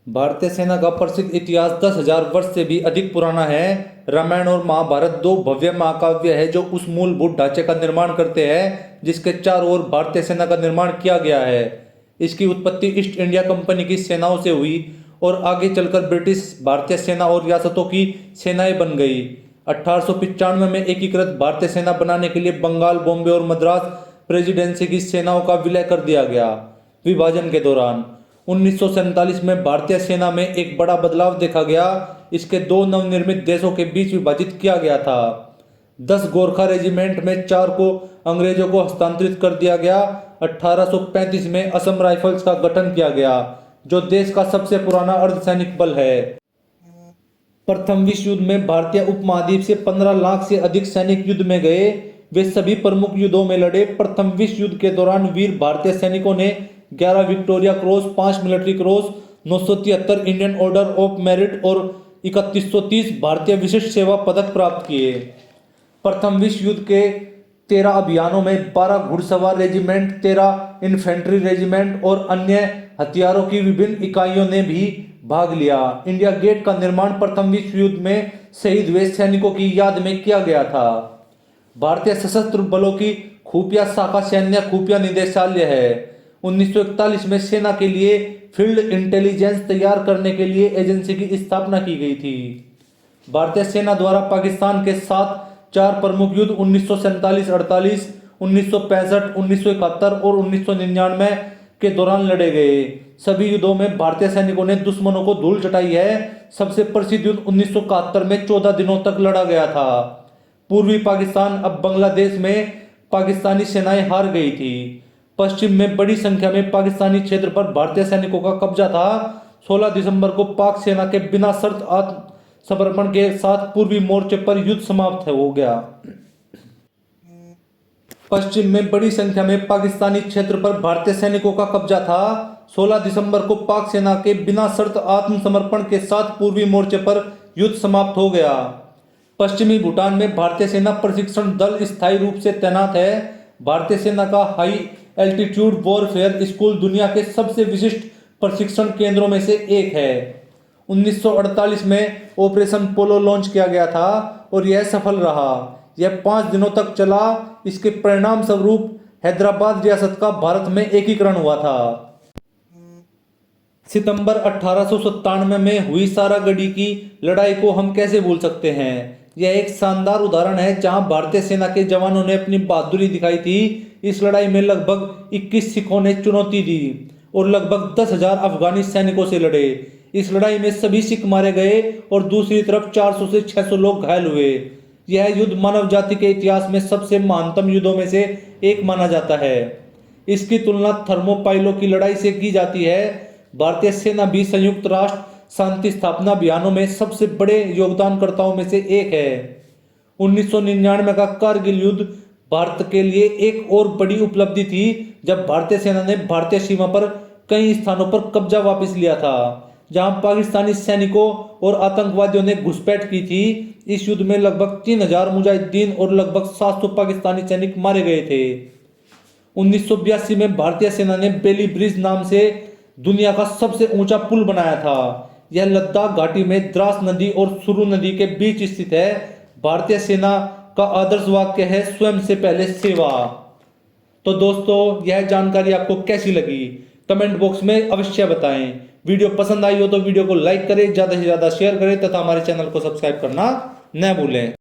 भारतीय सेना का प्रसिद्ध इतिहास 10,000 वर्ष से भी अधिक पुराना है। रामायण और महाभारत दो भव्य महाकाव्य है जो उस मूलभूत ढांचे का निर्माण करते हैं जिसके चारों ओर भारतीय सेना का निर्माण किया गया है। इसकी उत्पत्ति ईस्ट इंडिया कंपनी की सेनाओं से हुई और आगे चलकर ब्रिटिश भारतीय सेना और रियासतों की सेनाएं बन गई। 1895 में एकीकृत भारतीय सेना बनाने के लिए बंगाल, बॉम्बे और मद्रास प्रेसिडेंसी की सेनाओं का विलय कर दिया गया। विभाजन के दौरान 1947 में भारतीय सेना में एक बड़ा बदलाव देखा गया। इसके दो नवनिर्मित देशों के बीच विभाजित किया गया था। 10 गोरखा रेजिमेंट में 4 को अंग्रेजों को हस्तांतरित कर दिया गया। 1835 में असम राइफल्स का गठन किया गया जो देश का सबसे पुराना अर्धसैनिक बल है। प्रथम विश्व युद्ध में भारतीय उपमहाद्वीप से 15 लाख से अधिक सैनिक युद्ध में गए। वे सभी प्रमुख युद्धों में लड़े। प्रथम विश्व युद्ध के दौरान वीर भारतीय सैनिकों ने 11 Victoria cross, 5 military cross, 973 Indian order of merit और 3130 भारतीय विशिष्ट सेवा पदक प्राप्त किए। प्रथम विश्व युद्ध के 13 अभियानों में 12 घुड़सवार रेजिमेंट, 13 इन्फेंट्री रेजिमेंट और अन्य हथियारों की विभिन्न इकाइयों ने भी भाग लिया। इंडिया गेट का निर्माण प्रथम विश्व युद्ध में शहीद हुए सैनिकों की याद में किया गया था। भारतीय सशस्त्र बलों की खुफिया शाखा सैन्य खुफिया निदेशालय है। 1941 में सेना के लिए फील्ड इंटेलिजेंस तैयार करने के लिए एजेंसी की स्थापना की गई थी। भारतीय सेना द्वारा पाकिस्तान के साथ 4 प्रमुख युद्ध 1947-48, 1965, 1971 और 1999 के दौरान लड़े गए। सभी युद्धों में भारतीय सैनिकों ने दुश्मनों को धूल चटाई है। सबसे प्रसिद्ध युद्ध 1971 में 14 दिनों तक लड़ा गया था। पूर्वी पाकिस्तान अब बांग्लादेश में पाकिस्तानी सेनाएं हार गई थी। पश्चिम में बड़ी संख्या में पाकिस्तानी क्षेत्र पर भारतीय सैनिकों का कब्जा था। 16 दिसंबर को पाक सेना के बिना शर्त आत्मसमर्पण के साथ पूर्वी मोर्चे पर युद्ध समाप्त हो गया। पश्चिम में बड़ी संख्या में पाकिस्तानी क्षेत्र पर भारतीय सैनिकों का कब्जा था। 16 दिसंबर को पाक सेना के बिना शर्त आत्मसमर्पण के साथ पूर्वी मोर्चे पर युद्ध समाप्त हो गया। पश्चिमी भूटान में भारतीय सेना प्रशिक्षण दल स्थायी रूप से तैनात है। भारतीय सेना का हाई एल्टीट्यूड वॉरफेयर स्कूल दुनिया के सबसे विशिष्ट प्रशिक्षण केंद्रों में से एक है। 1948 में ऑपरेशन पोलो लॉन्च किया गया था और यह सफल रहा। यह 5 दिनों तक चला। इसके परिणाम स्वरूप हैदराबाद रियासत का भारत में एकीकरण हुआ था। सितंबर 1897 में हुई सारागढ़ी की लड़ाई को हम कैसे भूल सकते हैं। यह एक शानदार उदाहरण है जहां भारतीय सेना के जवानों ने अपनी बहादुरी दिखाई थी। इस लड़ाई में लगभग 21 सिखों ने चुनौती दी और लगभग 10,000 अफगानी सैनिकों से लड़े। इस लड़ाई में सभी सिख मारे गए और दूसरी तरफ 400 से 600 लोग घायल हुए। यह युद्ध मानव जाति के इतिहास में सबसे महानतम युद्धों में से एक माना जाता है। इसकी तुलना थर्मोपाइलों की लड़ाई से की जाती है। भारतीय सेना भी संयुक्त राष्ट्र शांति स्थापना अभियानों में सबसे बड़े योगदानकर्ताओं में से एक है। 1999 का कारगिल युद्ध भारत के लिए एक और बड़ी उपलब्धि थी जब भारतीय सेना ने भारतीय सीमा पर कई स्थानों पर कब्जा वापस लिया था जहां पाकिस्तानी सैनिकों और आतंकवादियों ने घुसपैठ की थी। इस युद्ध में लगभग 3000 मुजाहिदीन और लगभग 700 पाकिस्तानी सैनिक मारे गए थे। 1982 में भारतीय सेना ने बेली ब्रिज नाम से दुनिया का सबसे ऊंचा पुल बनाया था। यह लद्दाख घाटी में द्रास नदी और सुरु नदी के बीच स्थित है। भारतीय सेना का आदर्श वाक्य है स्वयं से पहले सेवा। तो दोस्तों, यह जानकारी आपको कैसी लगी कमेंट बॉक्स में अवश्य बताएं। वीडियो पसंद आई हो तो वीडियो को लाइक करें, ज्यादा से ज्यादा शेयर करें तथा हमारे चैनल को सब्सक्राइब करना न भूलें।